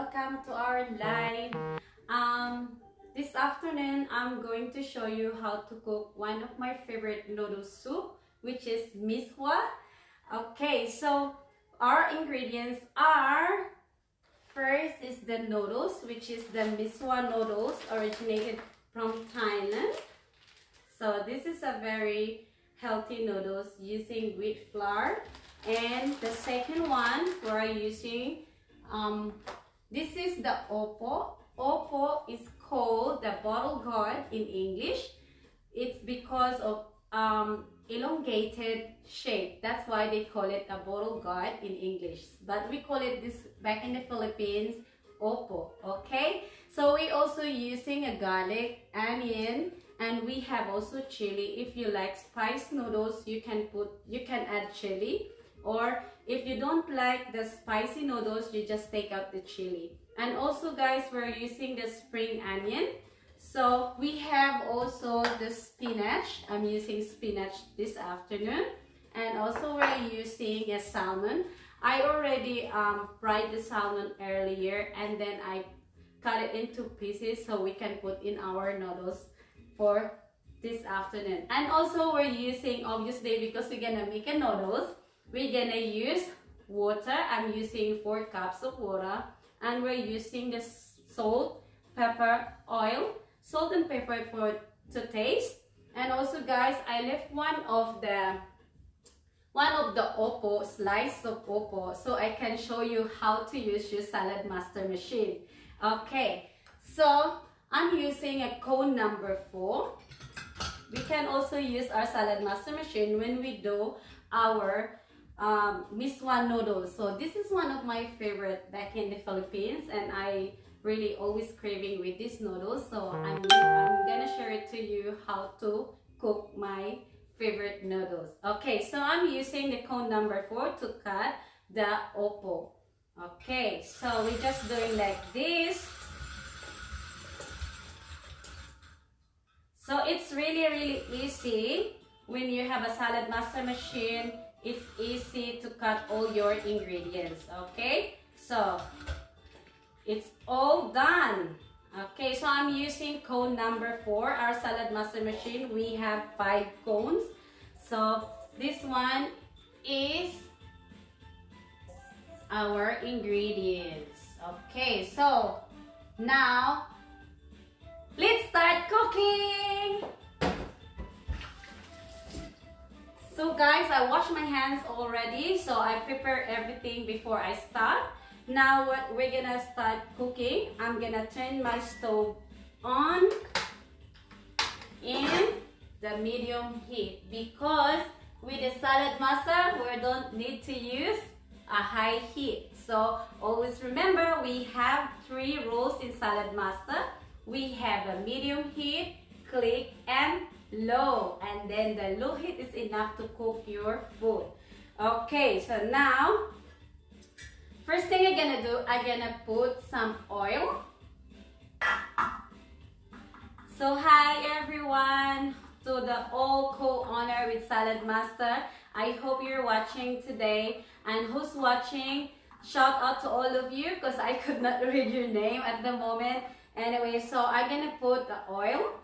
welcome to our live. This afternoon I'm going to show you how to cook one of my favorite noodle soup, which is miswa. Okay, so our ingredients are, first is the noodles, which is the miswa noodles, originated from Thailand. So this is a very healthy noodles using wheat flour. And the second one we're using, this is the oppo. Oppo is called the bottle gourd in English. It's because of elongated shape. That's why they call it a bottle gourd in English. But we call it this back in the Philippines, oppo. Okay. So we also using a garlic, onion, and we have also chili. If you like spice noodles, you can add chili. Or if you don't like the spicy noodles, you just take out the chili. And also guys, we're using the spring onion. So we have also the spinach. I'm using spinach this afternoon. And also we're using a salmon. I already fried the salmon earlier, and then I cut it into pieces so we can put in our noodles for this afternoon. And also we're using, obviously, because we're gonna make a noodles, we're gonna use water. I'm using 4 cups of water, and we're using the salt, pepper, oil, salt and pepper to taste. And also guys, I left one of the oppo, slice of oppo, so I can show you how to use your salad master machine. Okay, so I'm using a cone number 4. We can also use our salad master machine when we do our miswa noodles. So this is one of my favorite back in the Philippines, and I really always craving with these noodles. So I'm gonna share it to you how to cook my favorite noodles. Okay, so I'm using the cone number 4 to cut the oppo. Okay, so we're just doing like this. So it's really easy when you have a salad master machine. It's easy to cut all your ingredients. Okay, so it's all done. Okay, so I'm using cone number 4, our salad master machine. We have 5 cones. So this one is our ingredients. Okay, so now let's start cooking. So guys, I washed my hands already, so I prepare everything before I start. Now we're gonna start cooking. I'm gonna turn my stove on in the medium heat, because with the salad master we don't need to use a high heat. So always remember, we have 3 rules in salad master. We have a medium heat, click, and low, and then the low heat is enough to cook your food. Okay, so now first thing I'm gonna do, I'm gonna put some oil. So hi everyone, to the all co-owner with Salad Master. I hope you're watching today, and who's watching, shout out to all of you, because I could not read your name at the moment. Anyway, so I'm gonna put the oil.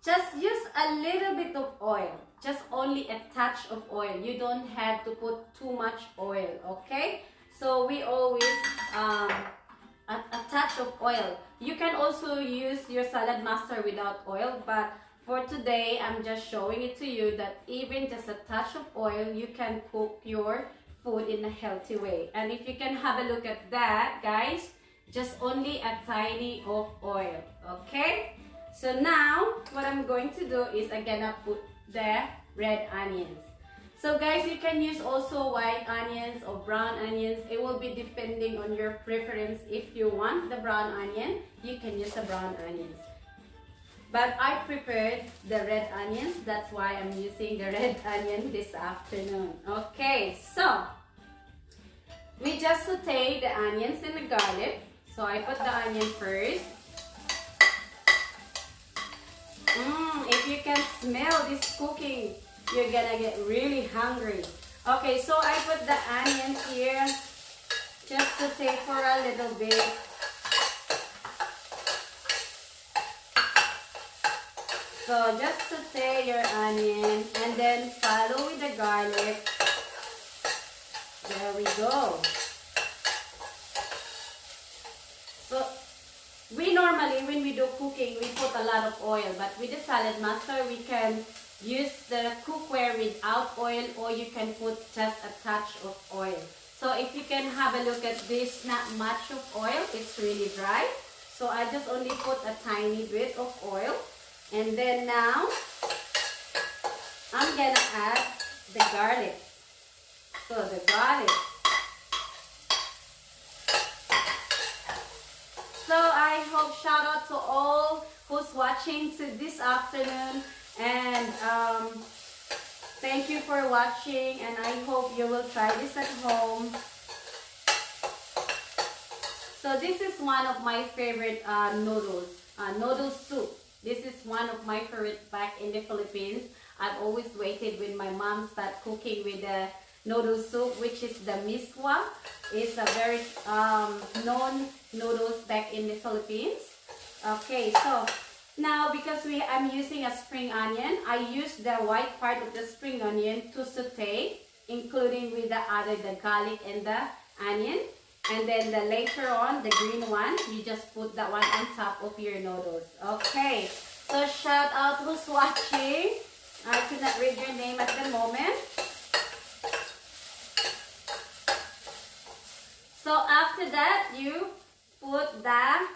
Just use a little bit of oil, just only a touch of oil. You don't have to put too much oil, okay? So we always a touch of oil. You can also use your salad master without oil, but for today I'm just showing it to you that even just a touch of oil, you can cook your food in a healthy way. And if you can have a look at that, guys, just only a tiny of oil, okay? So now what I'm going to do is I'm gonna put the red onions. So guys, you can use also white onions or brown onions. It will be depending on your preference. If you want the brown onion, you can use the brown onions. But I prepared the red onions. That's why I'm using the red onion this afternoon. Okay, so we just saute the onions and the garlic. So I put the onion first. If you can smell this cooking, you're gonna get really hungry. Okay, so I put the onions here Just saute for a little bit. So just saute your onion and then follow with the garlic. There we go. So we normally, when we do cooking, we put a lot of oil, but with the salad master, we can use the cookware without oil, or you can put just a touch of oil. So if you can have a look at this, not much of oil, it's really dry. So I just only put a tiny bit of oil. And then now, I'm gonna add the garlic. So the garlic. So I hope, shout out to all who's watching this afternoon, and thank you for watching, and I hope you will try this at home. So this is one of my favorite noodles, noodle soup. This is one of my favorite back in the Philippines. I've always waited when my mom started cooking with the noodle soup, which is the miswa. It's a very known noodles back in the Philippines. Okay, so now because I'm using a spring onion, I use the white part of the spring onion to saute, including with the garlic and the onion. And then later on, the green one, you just put that one on top of your noodles. Okay, so shout out who's watching. I cannot read your name at the moment. So after that, you put the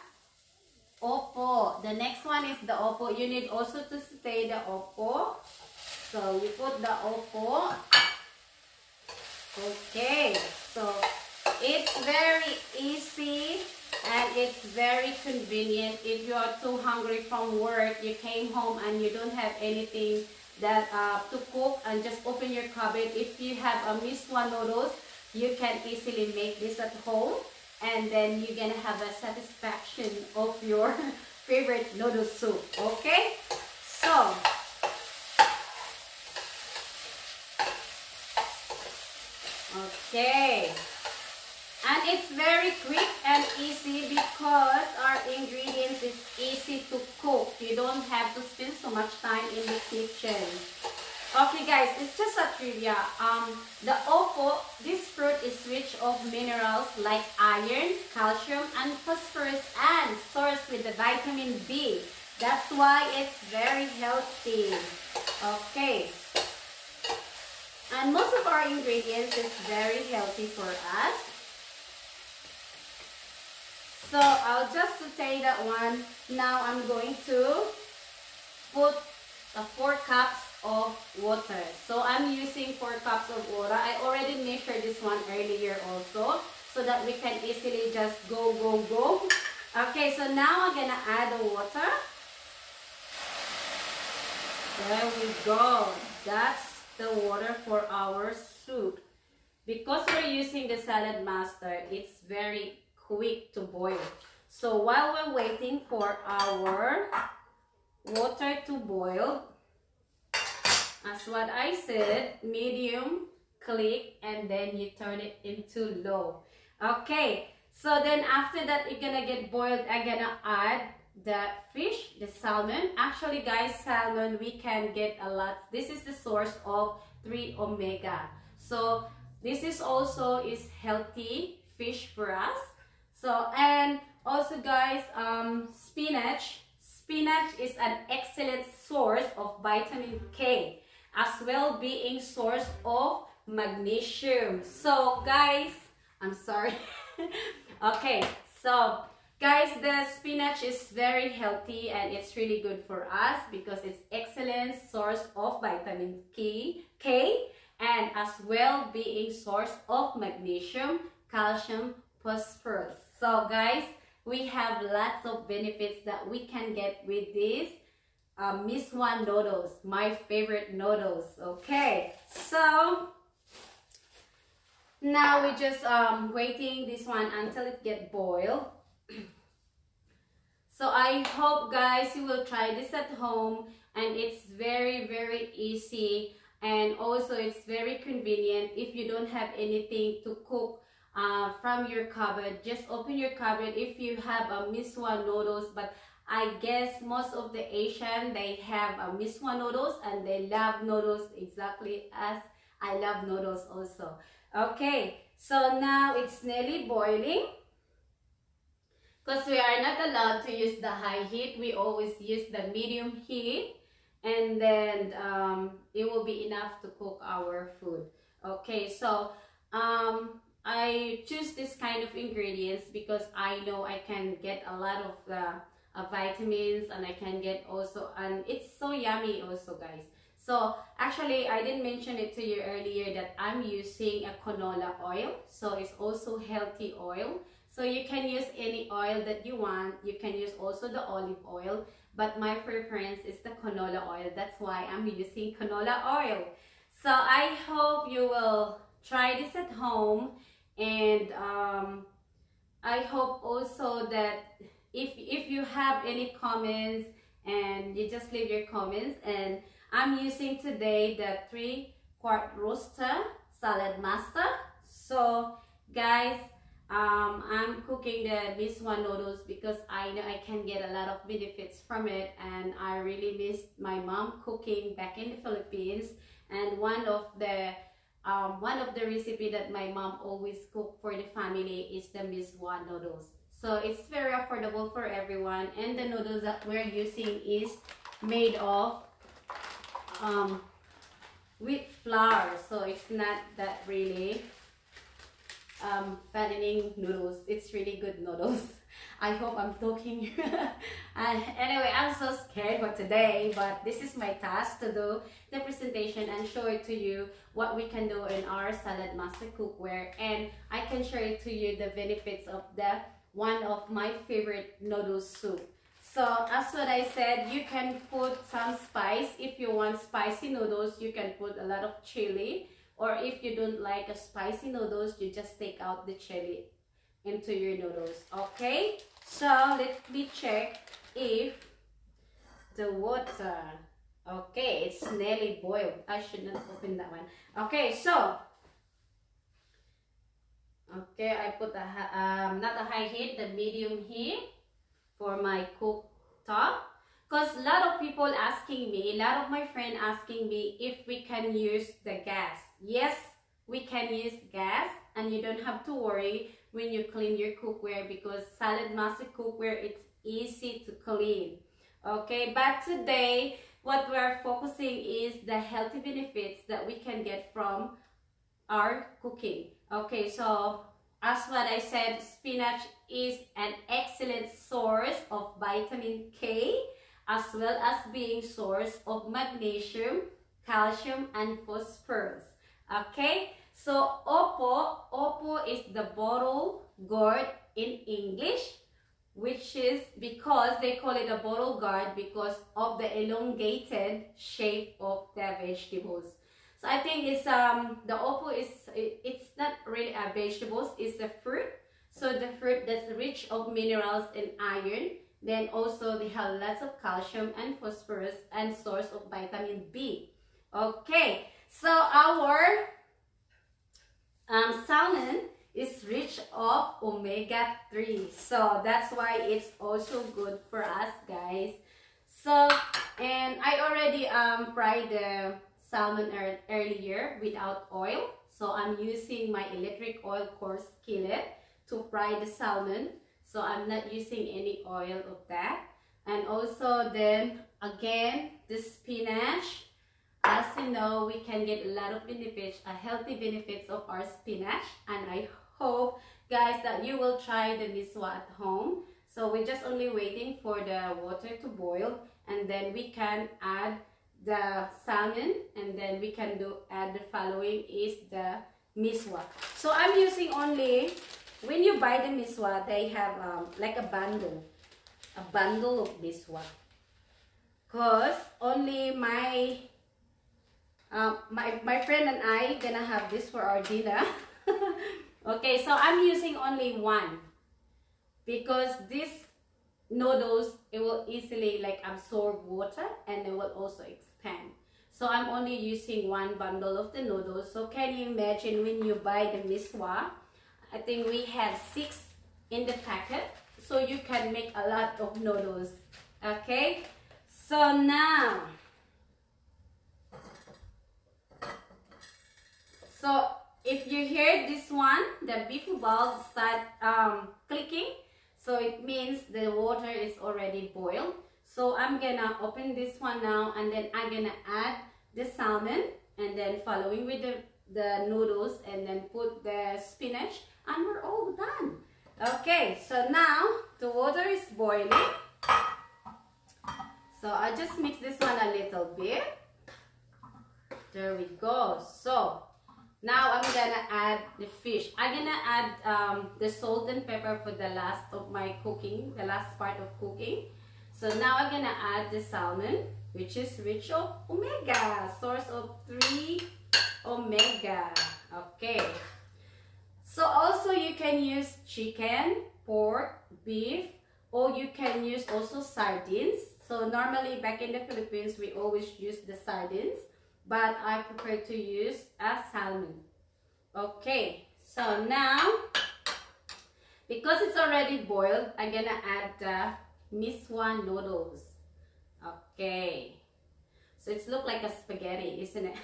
opo. The next one is the opo. You need also to saute the opo. So you put the opo. Okay, so it's very easy and it's very convenient. If you are too hungry from work, you came home and you don't have anything that to cook, and just open your cupboard. If you have a miswa noodles, you can easily make this at home, and then you're gonna have a satisfaction of your favorite noodle soup. Okay, so okay. And it's very quick and easy because our ingredients is easy to cook. You don't have to spend so much time in the kitchen. Okay guys, it's just a trivia. The opo, this fruit is rich of minerals like iron, calcium, and phosphorus, and sourced with the vitamin B. That's why it's very healthy. Okay. And most of our ingredients is very healthy for us. So I'll just saute that one. Now I'm going to put 4 cups of water. So I'm using 4 cups of water. I already measured this one earlier also, so that we can easily just go. Okay, so now I'm gonna add the water. There we go. That's the water for our soup. Because we're using the salad master, it's very quick to boil. So while we're waiting for our water to boil, as what I said, medium, click, and then you turn it into low. Okay, so then after that, it's gonna get boiled. I'm gonna add the fish, the salmon. Actually guys, salmon we can get a lot. This is the source of 3 omega. So this is also is healthy fish for us. So, and also guys, spinach is an excellent source of vitamin K, as well being source of magnesium. So guys, I'm sorry. Okay, so guys, the spinach is very healthy and it's really good for us because it's excellent source of vitamin K, and as well being source of magnesium, calcium, phosphorus. So guys, we have lots of benefits that we can get with these miswa noodles, my favorite noodles. Okay, so now we're just waiting this one until it get boiled. So I hope guys you will try this at home, and it's very easy, and also it's very convenient if you don't have anything to cook from your cupboard. Just open your cupboard if you have a miswa noodles, but I guess most of the Asian, they have a miswa noodles and they love noodles exactly as I love noodles also. Okay, so now it's nearly boiling. Because we are not allowed to use the high heat, we always use the medium heat, and then it will be enough to cook our food. Okay, so I choose this kind of ingredients because I know I can get a lot of the vitamins, and I can get also, and it's so yummy also, guys. So actually, I didn't mention it to you earlier that I'm using a canola oil, so it's also healthy oil. So you can use any oil that you want. You can use also the olive oil, but my preference is the canola oil. That's why I'm using canola oil. So I hope you will try this at home, and I hope also that if you have any comments, and you just leave your comments. And I'm using today the 3-quart roaster salad master. So guys, I'm cooking the miswa noodles because I know I can get a lot of benefits from it, and I really missed my mom cooking back in the Philippines. And one of the recipe that my mom always cook for the family is the miswa noodles. So it's very affordable for everyone, and the noodles that we're using is made of wheat flour, so it's not that really fattening noodles. It's really good noodles. I hope I'm talking. Anyway, I'm so scared for today, but this is my task to do the presentation and show it to you what we can do in our salad master cookware, and I can share it to you the benefits of the one of my favorite noodle soup. So as what I said, you can put some spice. If you want spicy noodles, you can put a lot of chili. Or if you don't like a spicy noodles, you just take out the chili into your noodles. Okay, so let me check if the water, okay, it's nearly boiled. I should not open that one. Okay, so okay, I put not a high heat, the medium heat for my cooktop. Because a lot of people asking me, a lot of my friends asking me if we can use the gas. Yes, we can use gas, and you don't have to worry when you clean your cookware, because salad master cookware, it's easy to clean. Okay, but today what we're focusing is the healthy benefits that we can get from our cooking. Okay, so as what I said, spinach is an excellent source of vitamin K, as well as being source of magnesium, calcium, and phosphorus. Okay, so opo is the bottle gourd in English, which is because they call it a bottle gourd because of the elongated shape of the vegetables. So I think it's the opo is, it's not really a vegetables, it's a fruit. So the fruit that's rich of minerals and iron. Then also they have lots of calcium and phosphorus and source of vitamin B. Okay, so our salmon is rich of omega-3. So that's why it's also good for us, guys. So, and I already fried the salmon earlier without oil. So I'm using my electric oil coarse skillet to fry the salmon. So I'm not using any oil of that. And also then again, the spinach. As you know, we can get a lot of benefits, healthy benefits of our spinach. And I hope, guys, that you will try the miswa at home. So we're just only waiting for the water to boil. And then we can add the salmon. And then we can add the following is the miswa. So I'm using only, when you buy the miswa, they have like a bundle of miswa. Because only my friend and I gonna have this for our dinner. Okay, so I'm using only one because this noodles, it will easily like absorb water and it will also expand. So I'm only using one bundle of the noodles. So can you imagine when you buy the miswa I think we have 6 in the packet, so you can make a lot of noodles. Okay, so now, so if you hear this one, the beef bulb start clicking, so it means the water is already boiled. So I'm gonna open this one now, and then I'm gonna add the salmon, and then following with the noodles, and then put the spinach, and we're all done. Okay, so now the water is boiling. So I just mix this one a little bit. There we go. So now I'm gonna add the fish. I'm gonna add the salt and pepper for the last of my cooking, the last part of cooking. So now I'm gonna add the salmon, which is rich of omega, source of 3 omega. Okay. So also you can use chicken, pork, beef, or you can use also sardines. So normally back in the Philippines, we always use the sardines, but I prefer to use a salmon. Okay, so now, because it's already boiled, I'm gonna add the miswa noodles. Okay, so it's look like a spaghetti, isn't it?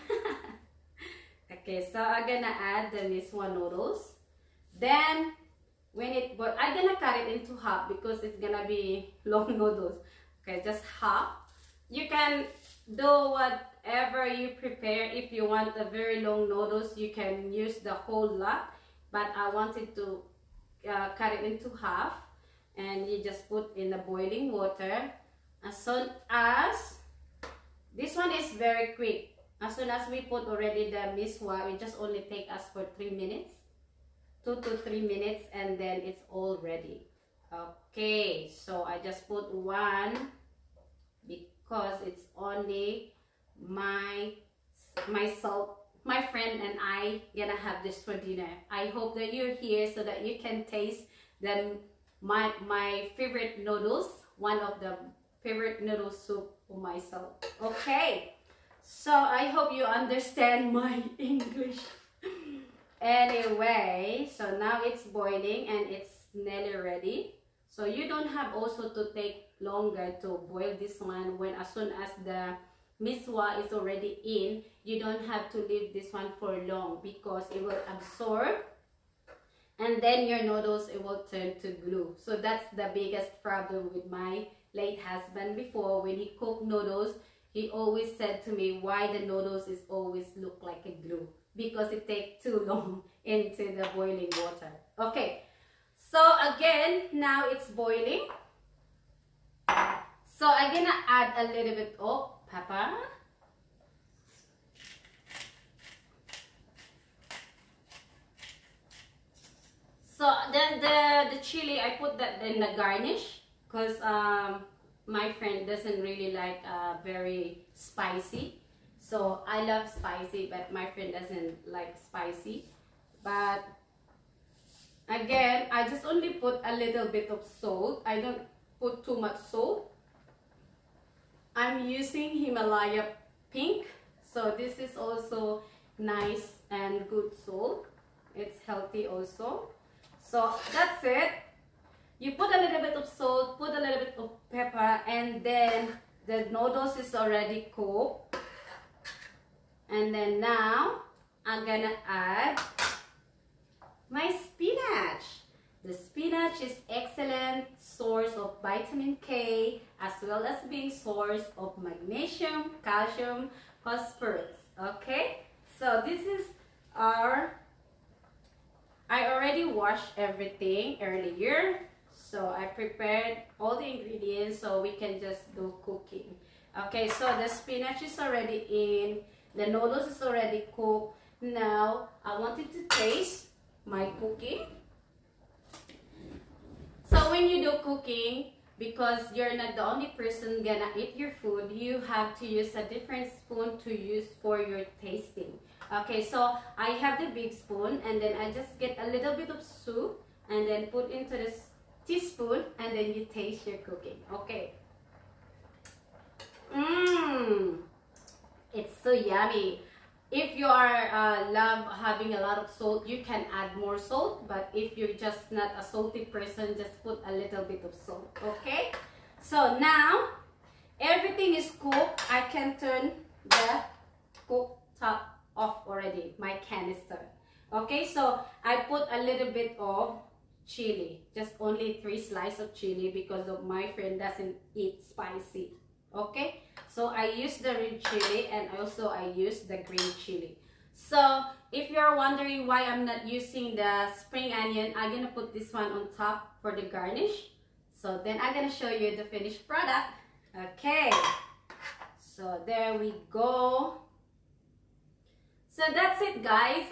Okay, so I'm gonna add the miswa noodles. Then when it boils, I'm gonna cut it into half because it's gonna be long noodles. Okay, just half. You can do whatever you prepare. If you want a very long noodles, you can use the whole lot, but I wanted to cut it into half, and you just put in the boiling water. As soon as this one is very quick, as soon as we put already the miswa, it just only take us for 3 minutes, 2 to 3 minutes, and then it's all ready. Okay, so I just put one because it's only myself, my friend, and I gonna have this for dinner. I hope that you're here so that you can taste my favorite noodles, one of the favorite noodle soup for myself. Okay, so I hope you understand my English. Anyway, so now it's boiling and it's nearly ready. So you don't have also to take longer to boil this one. When as soon as the miswa is already in, you don't have to leave this one for long because it will absorb, and then your noodles, it will turn to glue. So that's the biggest problem with my late husband. Before, when he cooked noodles, he always said to me why the noodles is always look like a glue, because it takes too long into the boiling water. Okay, so again, now it's boiling. So I'm gonna add a little bit of pepper. So the chili, I put that in the garnish because my friend doesn't really like very spicy. So I love spicy, but my friend doesn't like spicy. But again, I just only put a little bit of salt. I don't put too much salt. I'm using Himalaya pink. So this is also nice and good salt. It's healthy also. So that's it. You put a little bit of salt, put a little bit of pepper, and then the noodles is already cooked. And then now I'm gonna add my spinach. The spinach is excellent source of vitamin K, as well as being source of magnesium, calcium, phosphorus. Okay, so this is our, I already washed everything earlier, so I prepared all the ingredients so we can just do cooking. Okay, so the spinach is already in, the noodles is already cooked. Now I wanted to taste my cooking. So when you do cooking, because you're not the only person gonna eat your food, you have to use a different spoon to use for your tasting. Okay, so I have the big spoon, and then I just get a little bit of soup and then put into this teaspoon, and then you taste your cooking. Okay. It's so yummy. If you are love having a lot of salt, you can add more salt. But if you're just not a salty person, just put a little bit of salt. Okay. So now everything is cooked. I can turn the cook top off already. My canister. Okay. So I put a little bit of chili, just only 3 slices of chili because of my friend doesn't eat spicy. Okay, so I use the red chili and also I use the green chili. So if you're wondering why I'm not using the spring onion, I'm gonna put this one on top for the garnish. So then I'm gonna show you the finished product. Okay, so there we go. So that's it, guys.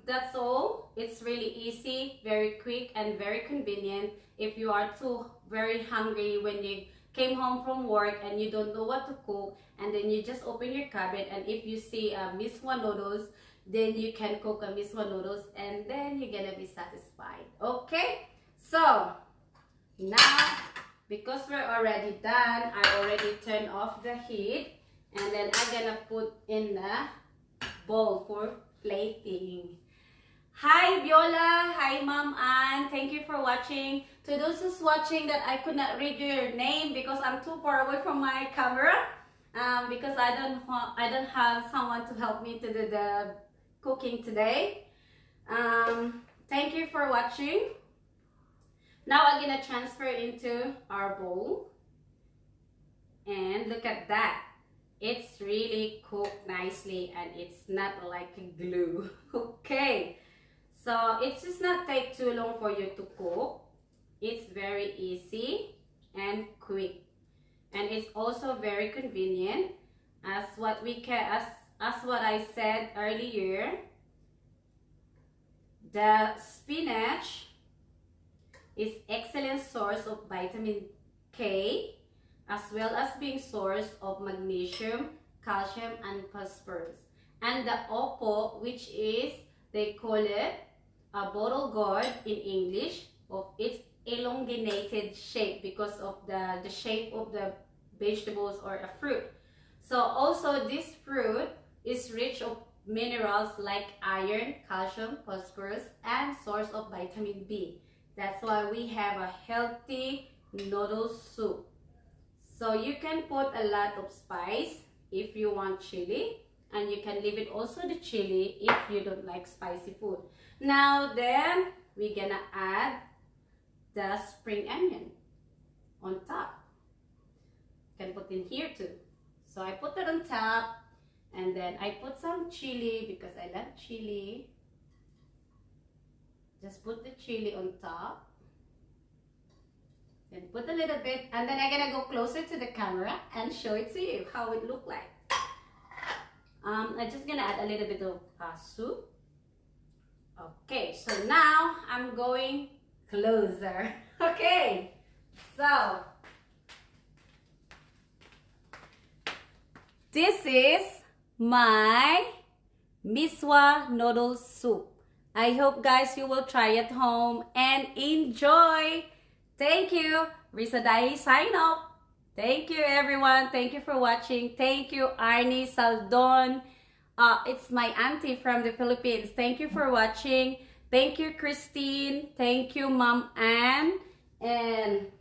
That's all. It's really easy, very quick, and very convenient. If you are too very hungry when you came home from work and you don't know what to cook, and then you just open your cabinet, and if you see miswa noodles, then you can cook a miswa noodles, and then you're gonna be satisfied. Okay. So now, because we're already done, I already turned off the heat, and then I'm gonna put in the bowl for plating. Hi Viola, hi Mom Ann, thank you for watching. To those who's watching that I could not read your name because I'm too far away from my camera, because I don't have someone to help me to do the cooking today. Thank you for watching. Now I'm gonna transfer into our bowl, and look at that. It's really cooked nicely and it's not like glue. Okay, so it does not take too long for you to cook. It's very easy and quick, and it's also very convenient. As what I said earlier, the spinach is excellent source of vitamin K, as well as being source of magnesium, calcium, and phosphorus. And the opo, which is, they call it a bottle gourd in English, of its elongated shape because of the shape of the vegetables or a fruit. So also this fruit is rich of minerals like iron, calcium, phosphorus, and source of vitamin B. That's why we have a healthy noodle soup. So you can put a lot of spice if you want chili, and you can leave it also the chili if you don't like spicy food. Now then, we're gonna add the spring onion on top. You can put in here too. So I put it on top, and then I put some chili because I love chili. Just put the chili on top. Then put a little bit, and then I'm gonna go closer to the camera and show it to you how it look like. I'm just gonna add a little bit of soup. Okay, so now I'm going closer. Okay, so this is my miswa noodle soup. I hope guys you will try at home and enjoy. Thank you. Risa Dai sign off. Thank you everyone. Thank you for watching. Thank you Arnie Saldon. It's my auntie from the Philippines. Thank you for watching. Thank you Christine. Thank you Mom Ann. And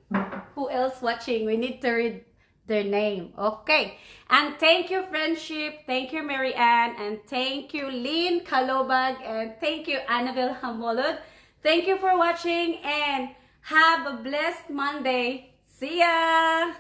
who else watching? We need to read their name. Okay. And thank you Friendship. Thank you Mary Ann. And thank you Lynn Kalobag. And thank you Annabelle Hamolod. Thank you for watching and have a blessed Monday. See ya!